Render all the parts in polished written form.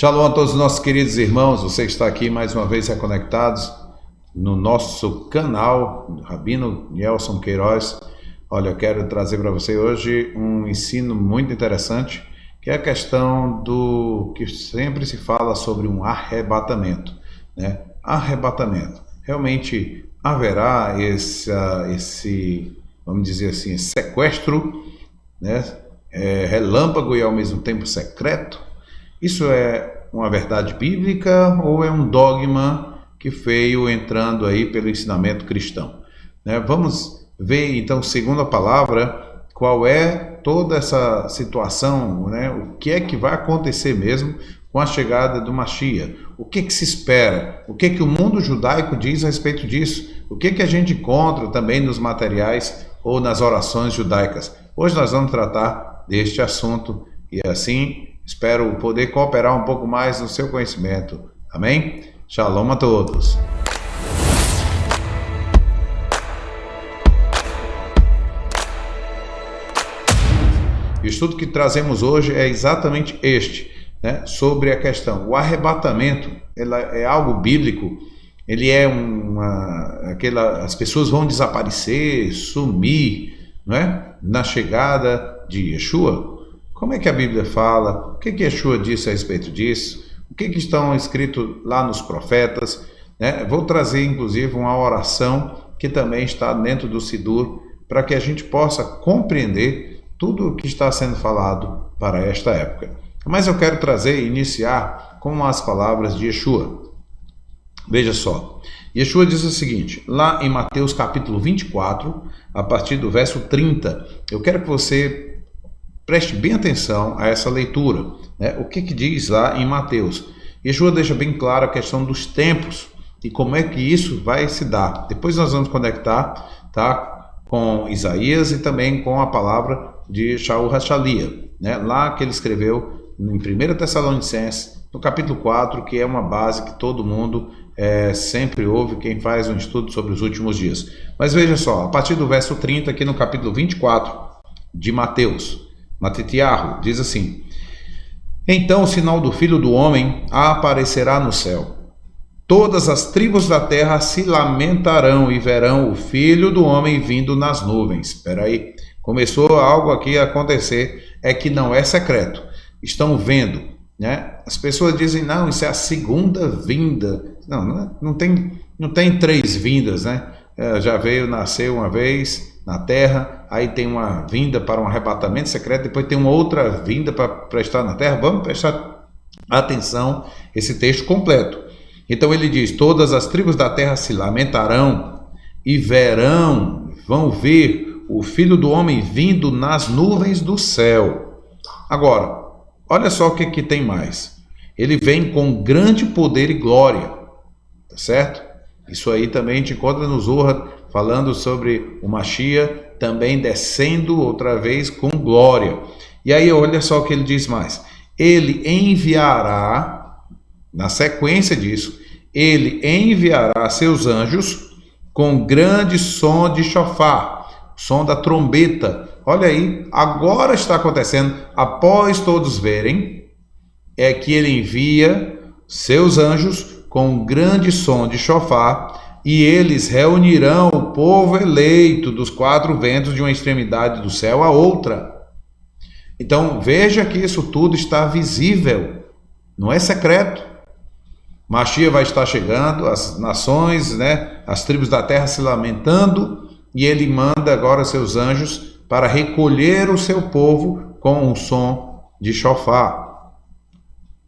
Shalom a todos os nossos queridos irmãos, você que está aqui mais uma vez reconectados no nosso canal, Rabino Nelson Queiroz. Olha, eu quero trazer para você hoje um ensino muito interessante, que é a questão do que sempre se fala sobre um arrebatamento, né? Arrebatamento. Realmente haverá esse, vamos dizer assim, sequestro, né? Relâmpago e ao mesmo tempo secreto? Isso é uma verdade bíblica ou é um dogma que veio entrando aí pelo ensinamento cristão, né? Vamos ver então, segundo a palavra, qual é toda essa situação, né? O que é que vai acontecer mesmo com a chegada do Mashiach? O que que se espera? O que que o mundo judaico diz a respeito disso? O que que a gente encontra também nos materiais ou nas orações judaicas? Hoje nós vamos tratar deste assunto e assim espero poder cooperar um pouco mais no seu conhecimento. Amém? Shalom a todos. O estudo que trazemos hoje é exatamente este, né? Sobre a questão. O arrebatamento é algo bíblico. Ele é as pessoas vão desaparecer, sumir, não é? Na chegada de Yeshua. Como é que a Bíblia fala? O que que Yeshua disse a respeito disso? O que que estão escritos lá nos profetas, né? Vou trazer, inclusive, uma oração que também está dentro do Sidur, para que a gente possa compreender tudo o que está sendo falado para esta época. Mas eu quero iniciar com as palavras de Yeshua. Veja só, Yeshua diz o seguinte, lá em Mateus capítulo 24, a partir do verso 30, eu quero que você preste bem atenção a essa leitura, né? O que que diz lá em Mateus? Yeshua deixa bem claro a questão dos tempos e como é que isso vai se dar. Depois nós vamos conectar, tá, com Isaías e também com a palavra de Shaul Hachalia, né? Lá que ele escreveu em 1 Tessalonicenses, no capítulo 4, que é uma base que todo mundo sempre ouve quem faz um estudo sobre os últimos dias. Mas veja só, a partir do verso 30, aqui no capítulo 24 de Mateus, Matitiarro diz assim: então o sinal do Filho do Homem aparecerá no céu. Todas as tribos da terra se lamentarão e verão o Filho do Homem vindo nas nuvens. Espera aí, começou algo aqui a acontecer, é que não é secreto. Estão vendo, né? As pessoas dizem, não, isso é a segunda vinda. Não tem três vindas, né? Já veio, nasceu uma vez na terra, aí tem uma vinda para um arrebatamento secreto, depois tem uma outra vinda para estar na terra. Vamos prestar atenção esse texto completo. Então ele diz, todas as tribos da terra se lamentarão e vão ver o Filho do Homem vindo nas nuvens do céu. Agora, olha só o que tem mais. Ele vem com grande poder e glória, tá certo? Isso aí também a gente encontra no Zohar, falando sobre o Mashiach também descendo outra vez com glória. E aí olha só o que ele diz mais. Ele enviará, na sequência disso, ele enviará seus anjos com grande som de shofar, som da trombeta. Olha aí, agora está acontecendo, após todos verem, é que ele envia seus anjos com grande som de shofar, e eles reunirão o povo eleito dos quatro ventos de uma extremidade do céu à outra. Então veja que isso tudo está visível, não é secreto. Mashiach vai estar chegando, as nações, né, as tribos da terra se lamentando, e ele manda agora seus anjos para recolher o seu povo com um som de shofar.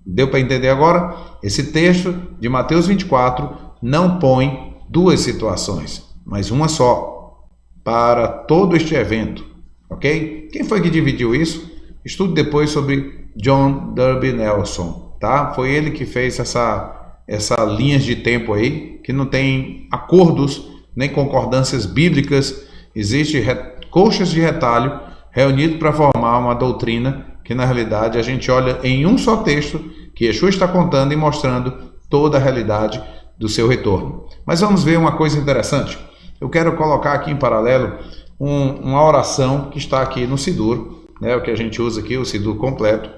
Deu para entender agora? Esse texto de Mateus 24 não põe duas situações, mas uma só, para todo este evento, ok? Quem foi que dividiu isso? Estude depois sobre John Darby Nelson, tá? Foi ele que fez essa linha de tempo aí, que não tem acordos, nem concordâncias bíblicas, existe coxas de retalho reunidos para formar uma doutrina que na realidade a gente olha em um só texto, que Yeshua está contando e mostrando toda a realidade do seu retorno. Mas vamos ver uma coisa interessante. Eu quero colocar aqui em paralelo uma oração que está aqui no Sidur, né, o que a gente usa aqui, o Sidur completo.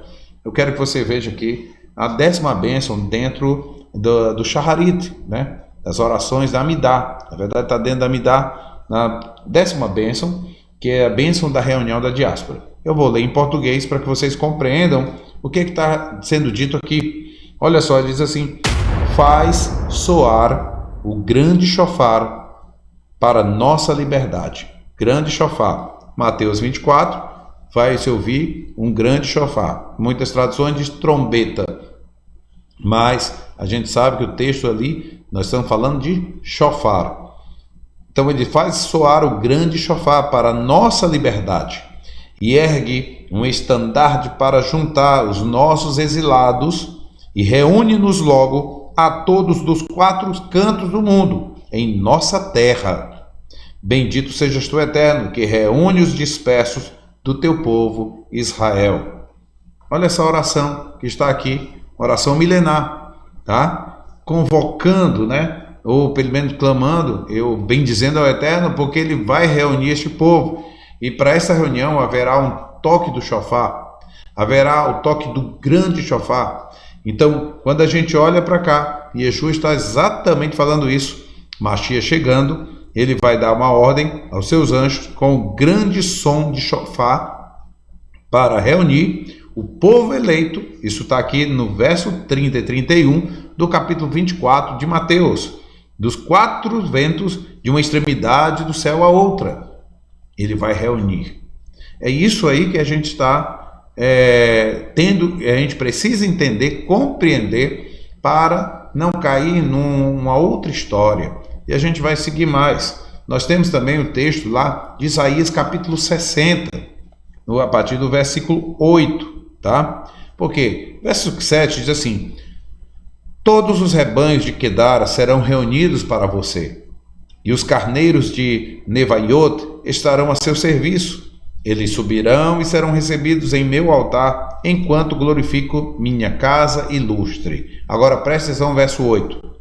Eu quero que você veja aqui a 10ª bênção dentro do Shacharit, né? Das orações da Amidá. Na verdade está dentro da Amidá, na 10ª bênção, que é a bênção da reunião da diáspora. Eu vou ler em português para que vocês compreendam o que está sendo dito aqui. Olha só, ele diz assim: faz soar o grande shofar para nossa liberdade. Grande shofar. Mateus 24, vai-se ouvir um grande shofar. Muitas traduções dizem trombeta, mas a gente sabe que o texto ali, nós estamos falando de shofar. Então ele faz soar o grande shofar para nossa liberdade e ergue um estandarte para juntar os nossos exilados e reúne-nos logo a todos dos 4 cantos do mundo, em nossa terra. Bendito sejas tu, Eterno, que reúne os dispersos do teu povo Israel. Olha essa oração que está aqui, oração milenar, tá? Convocando, né? Ou pelo menos clamando, eu bendizendo ao Eterno, porque ele vai reunir este povo. E para essa reunião haverá um toque do shofar, haverá o toque do grande shofar. Então, quando a gente olha para cá, Yeshua está exatamente falando isso. Mashiach chegando, ele vai dar uma ordem aos seus anjos com um grande som de shofar para reunir o povo eleito. Isso está aqui no verso 30 e 31 do capítulo 24 de Mateus. Dos 4 ventos, de uma extremidade do céu à outra, ele vai reunir. É isso aí que a gente está tendo, a gente precisa entender, compreender, para não cair numa outra história. E a gente vai seguir mais. Nós temos também o texto lá de Isaías capítulo 60, a partir do versículo 8, tá? Porque verso 7 diz assim: todos os rebanhos de Quedara serão reunidos para você, e os carneiros de Nevaiot estarão a seu serviço. Eles subirão e serão recebidos em meu altar, enquanto glorifico minha casa ilustre. Agora preste atenção no verso 8.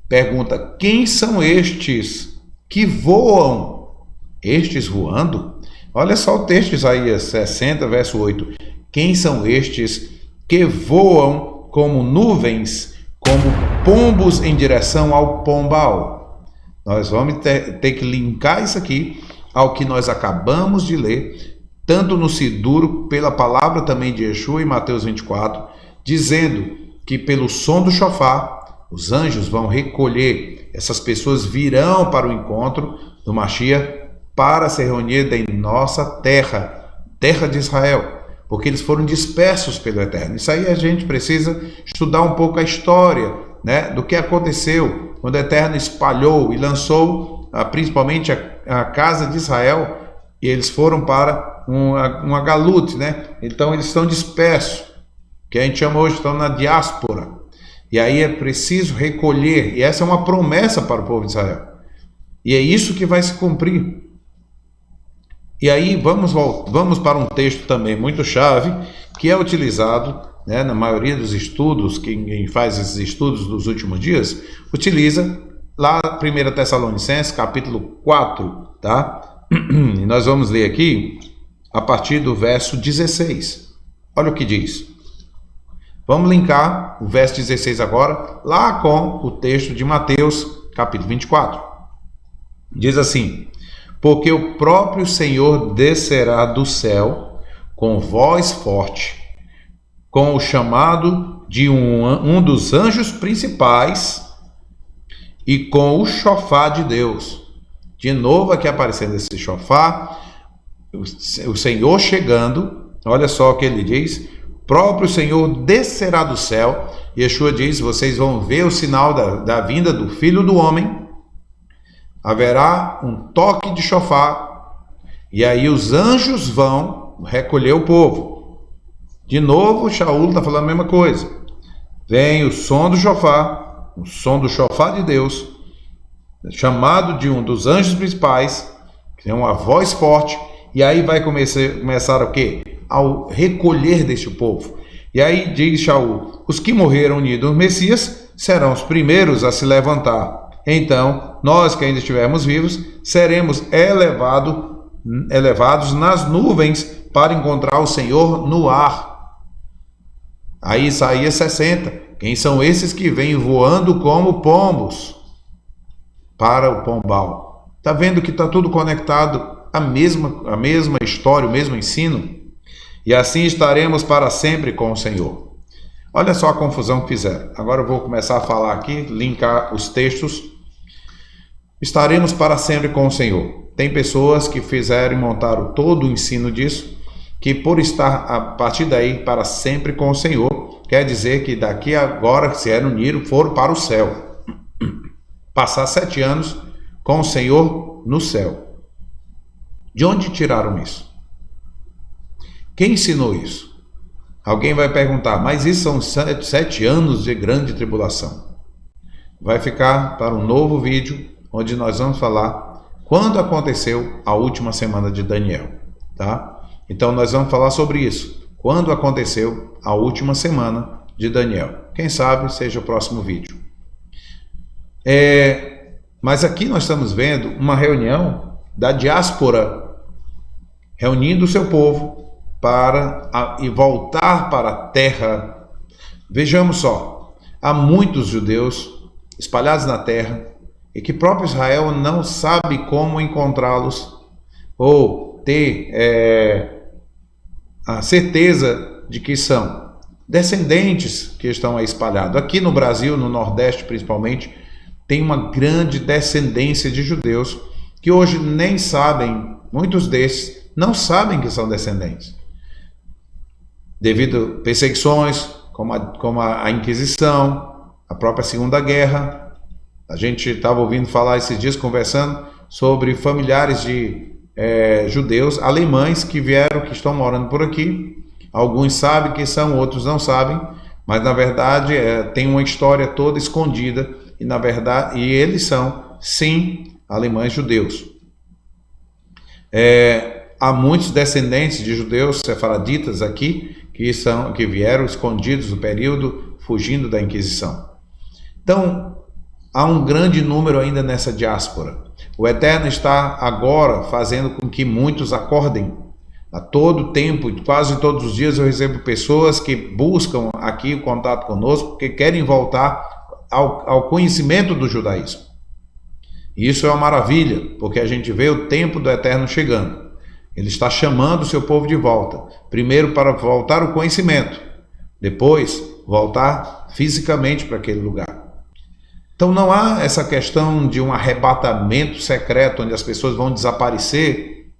Pergunta: quem são estes que voam? Estes voando? Olha só o texto de Isaías 60, verso 8. Quem são estes que voam como nuvens, como pombos em direção ao pombal? Nós vamos ter que linkar isso aqui ao que nós acabamos de ler, tanto no Siduro, pela palavra também de Yeshua em Mateus 24, dizendo que pelo som do shofar, os anjos vão recolher, essas pessoas virão para o encontro do Mashiach para se reunir em nossa terra, terra de Israel, porque eles foram dispersos pelo Eterno. Isso aí a gente precisa estudar um pouco a história, né, do que aconteceu quando o Eterno espalhou e lançou principalmente a casa de Israel, e eles foram para uma galute, né? Então eles estão dispersos, que a gente chama hoje, estão na diáspora, e aí é preciso recolher, e essa é uma promessa para o povo de Israel, e é isso que vai se cumprir. E aí vamos para um texto também muito chave, que é utilizado, né, na maioria dos estudos, quem faz esses estudos dos últimos dias, utiliza lá 1 Tessalonicenses, capítulo 4, tá? E nós vamos ler aqui a partir do verso 16. Olha o que diz. Vamos linkar o verso 16 agora, lá com o texto de Mateus, capítulo 24. Diz assim: porque o próprio Senhor descerá do céu com voz forte, com o chamado de um dos anjos principais, e com o shofar de Deus. De novo aqui aparecendo esse shofar, o Senhor chegando. Olha só o que ele diz: próprio Senhor descerá do céu. Yeshua diz: vocês vão ver o sinal da vinda do Filho do Homem. Haverá um toque de shofar, e aí os anjos vão recolher o povo. De novo, Shaul está falando a mesma coisa. Vem o som do shofar, o som do shofar de Deus, chamado de um dos anjos principais, que é uma voz forte, e aí vai começar o quê? Ao recolher deste povo. E aí diz Shaul: os que morreram unidos ao Messias serão os primeiros a se levantar. Então, nós que ainda estivermos vivos, seremos elevados nas nuvens para encontrar o Senhor no ar. Aí Isaías 60. Quem são esses que vêm voando como pombos para o pombal? Está vendo que está tudo conectado à mesma história, o mesmo ensino? E assim estaremos para sempre com o Senhor. Olha só a confusão que fizeram. Agora eu vou começar a falar aqui, linkar os textos. Estaremos para sempre com o Senhor. Tem pessoas que fizeram e montaram todo o ensino disso, que por estar a partir daí para sempre com o Senhor, quer dizer que daqui agora se reuniram, foram para o céu. Passar 7 anos com o Senhor no céu. De onde tiraram isso? Quem ensinou isso? Alguém vai perguntar, mas isso são 7 anos de grande tribulação. Vai ficar para um novo vídeo, onde nós vamos falar quando aconteceu a última semana de Daniel, tá? Então nós vamos falar sobre isso, quando aconteceu a última semana de Daniel. Quem sabe seja o próximo vídeo. Mas aqui nós estamos vendo uma reunião da diáspora, reunindo o seu povo e voltar para a terra. Vejamos só, há muitos judeus espalhados na terra e que próprio Israel não sabe como encontrá-los ou ter a certeza de que são descendentes que estão aí espalhados. Aqui no Brasil, no Nordeste principalmente, tem uma grande descendência de judeus que hoje nem sabem, muitos desses não sabem que são descendentes, devido a perseguições como a Inquisição, a própria Segunda Guerra. A gente estava ouvindo falar esses dias, conversando sobre familiares de judeus alemães que vieram, que estão morando por aqui. Alguns sabem que são, outros não sabem, mas na verdade tem uma história toda escondida e eles são, sim, alemães judeus. Há muitos descendentes de judeus sefaraditas aqui que vieram escondidos no período, fugindo da Inquisição. Então, há um grande número ainda nessa diáspora. O Eterno está agora fazendo com que muitos acordem. A todo tempo, quase todos os dias eu recebo pessoas que buscam aqui o contato conosco, porque querem voltar ao conhecimento do judaísmo. E isso é uma maravilha, porque a gente vê o tempo do Eterno chegando. Ele está chamando o seu povo de volta. Primeiro para voltar o conhecimento, depois voltar fisicamente para aquele lugar. Então não há essa questão de um arrebatamento secreto, onde as pessoas vão desaparecer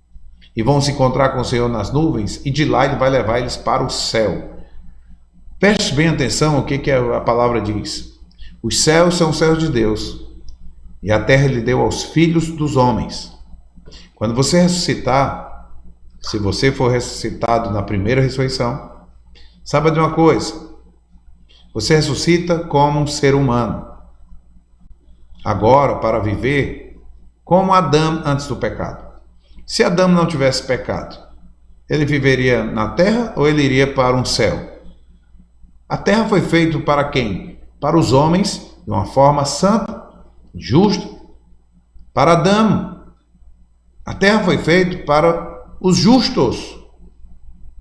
e vão se encontrar com o Senhor nas nuvens, e de lá Ele vai levar eles para o céu. Preste bem atenção o que a palavra diz. Os céus são os céus de Deus, e a terra Ele deu aos filhos dos homens. Quando você ressuscitar, se você for ressuscitado na primeira ressurreição, saiba de uma coisa: você ressuscita como um ser humano, agora para viver como Adão antes do pecado. Se Adão não tivesse pecado, ele viveria na terra ou ele iria para um céu? A terra foi feita para quem? Para os homens, de uma forma santa, justa. Para Adão. A terra foi feita para os justos.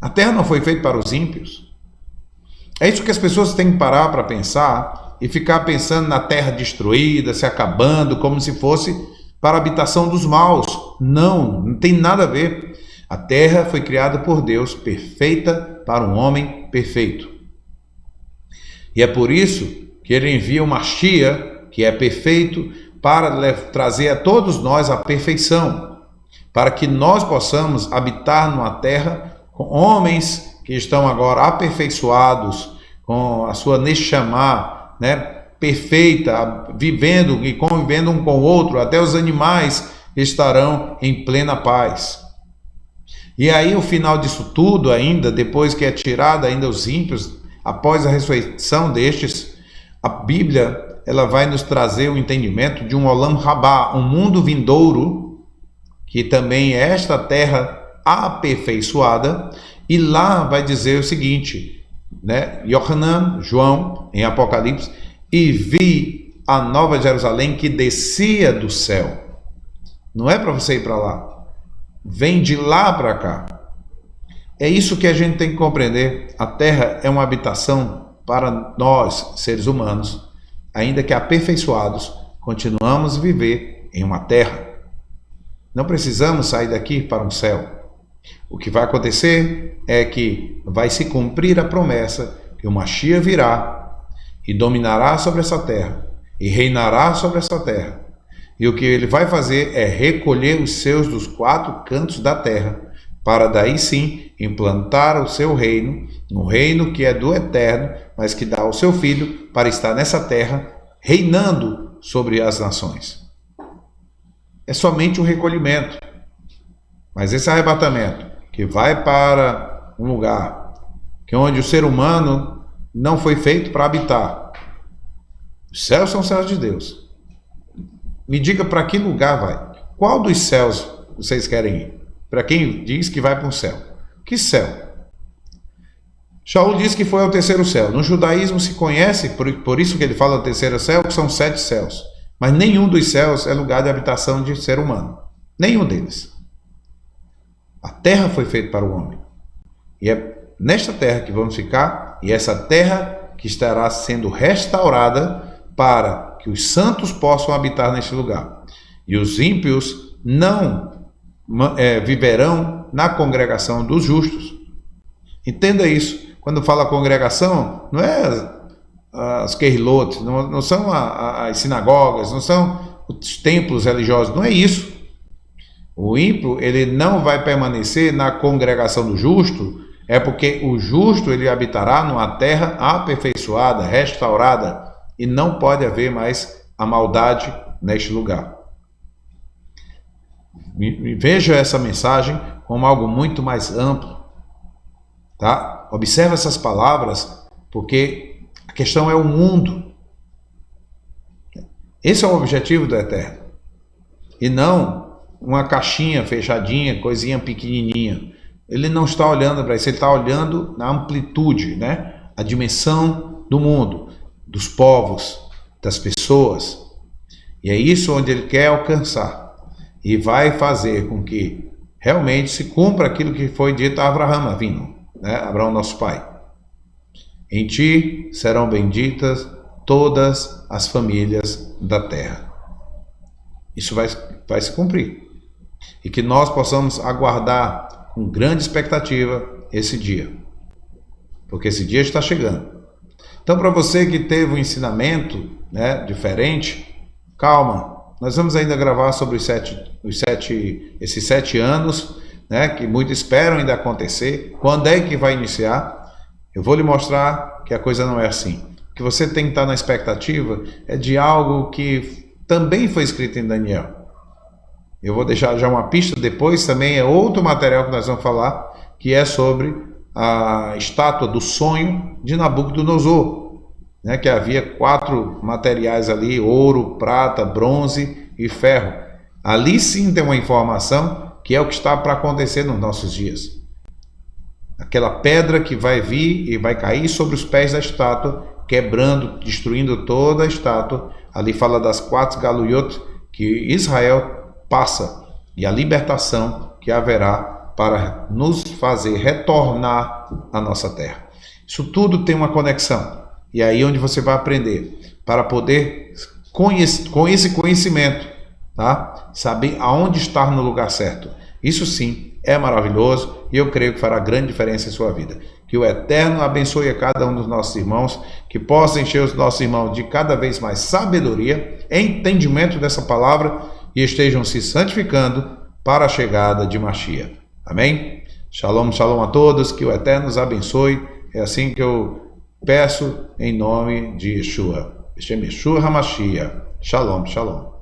A terra não foi feita para os ímpios. É isso que as pessoas têm que parar para pensar e ficar pensando na terra destruída, se acabando, como se fosse para a habitação dos maus. Não tem nada a ver. A terra foi criada por Deus, perfeita para um homem perfeito. E é por isso que Ele envia o Mashiach, que é perfeito, para trazer a todos nós a perfeição, para que nós possamos habitar numa terra com homens que estão agora aperfeiçoados, com a sua Neshama, perfeita, vivendo e convivendo um com o outro. Até os animais estarão em plena paz. E aí o final disso tudo ainda, depois que é tirado ainda os ímpios, após a ressurreição destes, a Bíblia ela vai nos trazer o entendimento de um Olam Rabá, um mundo vindouro, que também é esta terra aperfeiçoada, e lá vai dizer o seguinte, Yohanan, João, em Apocalipse, e vi a nova Jerusalém que descia do céu. Não é para você ir para lá, vem de lá para cá. É isso que a gente tem que compreender. A terra é uma habitação para nós, seres humanos, ainda que aperfeiçoados, continuamos a viver em uma terra. Não precisamos sair daqui para um céu. O que vai acontecer é que vai se cumprir a promessa que o Mashiach virá e dominará sobre essa terra e reinará sobre essa terra. E o que ele vai fazer é recolher os seus dos 4 cantos da terra, para daí sim implantar o seu reino, um reino que é do eterno, mas que dá ao seu filho para estar nessa terra, reinando sobre as nações. É somente um recolhimento. Mas esse arrebatamento, que vai para um lugar que onde o ser humano não foi feito para habitar. Os céus são os céus de Deus. Me diga para que lugar vai. Qual dos céus vocês querem ir? Para quem diz que vai para um céu. Que céu? Shaul diz que foi ao terceiro céu. No judaísmo se conhece, por isso que ele fala do terceiro céu, que são 7 céus. Mas nenhum dos céus é lugar de habitação de ser humano. Nenhum deles. A terra foi feita para o homem. E é nesta terra que vamos ficar, e essa terra que estará sendo restaurada para que os santos possam habitar neste lugar. E os ímpios não viverão na congregação dos justos. Entenda isso. Quando fala congregação, não é as queilotes, não são as sinagogas, não são os templos religiosos, não é isso. O ímpio, ele não vai permanecer na congregação do justo, é porque o justo ele habitará numa terra aperfeiçoada, restaurada, e não pode haver mais a maldade neste lugar. Veja essa mensagem como algo muito mais amplo, tá? Observe essas palavras, porque a questão é o mundo. Esse é o objetivo do Eterno, e não uma caixinha fechadinha, coisinha pequenininha. Ele não está olhando para isso, ele está olhando na amplitude, né? A dimensão do mundo, dos povos, das pessoas. E é isso onde ele quer alcançar. E vai fazer com que realmente se cumpra aquilo que foi dito a Abraão Avinu, né? Abraão, nosso pai. Em ti serão benditas todas as famílias da terra. Isso vai se cumprir. E que nós possamos aguardar com grande expectativa esse dia. Porque esse dia está chegando. Então, para você que teve um ensinamento, né, diferente, calma. Nós vamos ainda gravar sobre esses 7 anos, né, que muitos esperam ainda acontecer. Quando é que vai iniciar? Eu vou lhe mostrar que a coisa não é assim. O que você tem que estar na expectativa é de algo que também foi escrito em Daniel. Eu vou deixar já uma pista depois, também é outro material que nós vamos falar, que é sobre a estátua do sonho de Nabucodonosor, né, que havia 4 materiais ali, ouro, prata, bronze e ferro. Ali sim tem uma informação que é o que está para acontecer nos nossos dias. Aquela pedra que vai vir e vai cair sobre os pés da estátua, quebrando, destruindo toda a estátua. Ali fala das 4 galuyot que Israel passa e a libertação que haverá para nos fazer retornar à nossa terra. Isso tudo tem uma conexão. E é aí onde você vai aprender para poder, com esse conhecimento, tá? Saber aonde estar no lugar certo. Isso sim é maravilhoso e eu creio que fará grande diferença em sua vida. Que o Eterno abençoe a cada um dos nossos irmãos, que possa encher os nossos irmãos de cada vez mais sabedoria, entendimento dessa palavra, e estejam se santificando para a chegada de Mashiach. Amém? Shalom, shalom a todos, que o Eterno os abençoe. É assim que eu peço em nome de Yeshua. Yeshua HaMashiach. Shalom, shalom.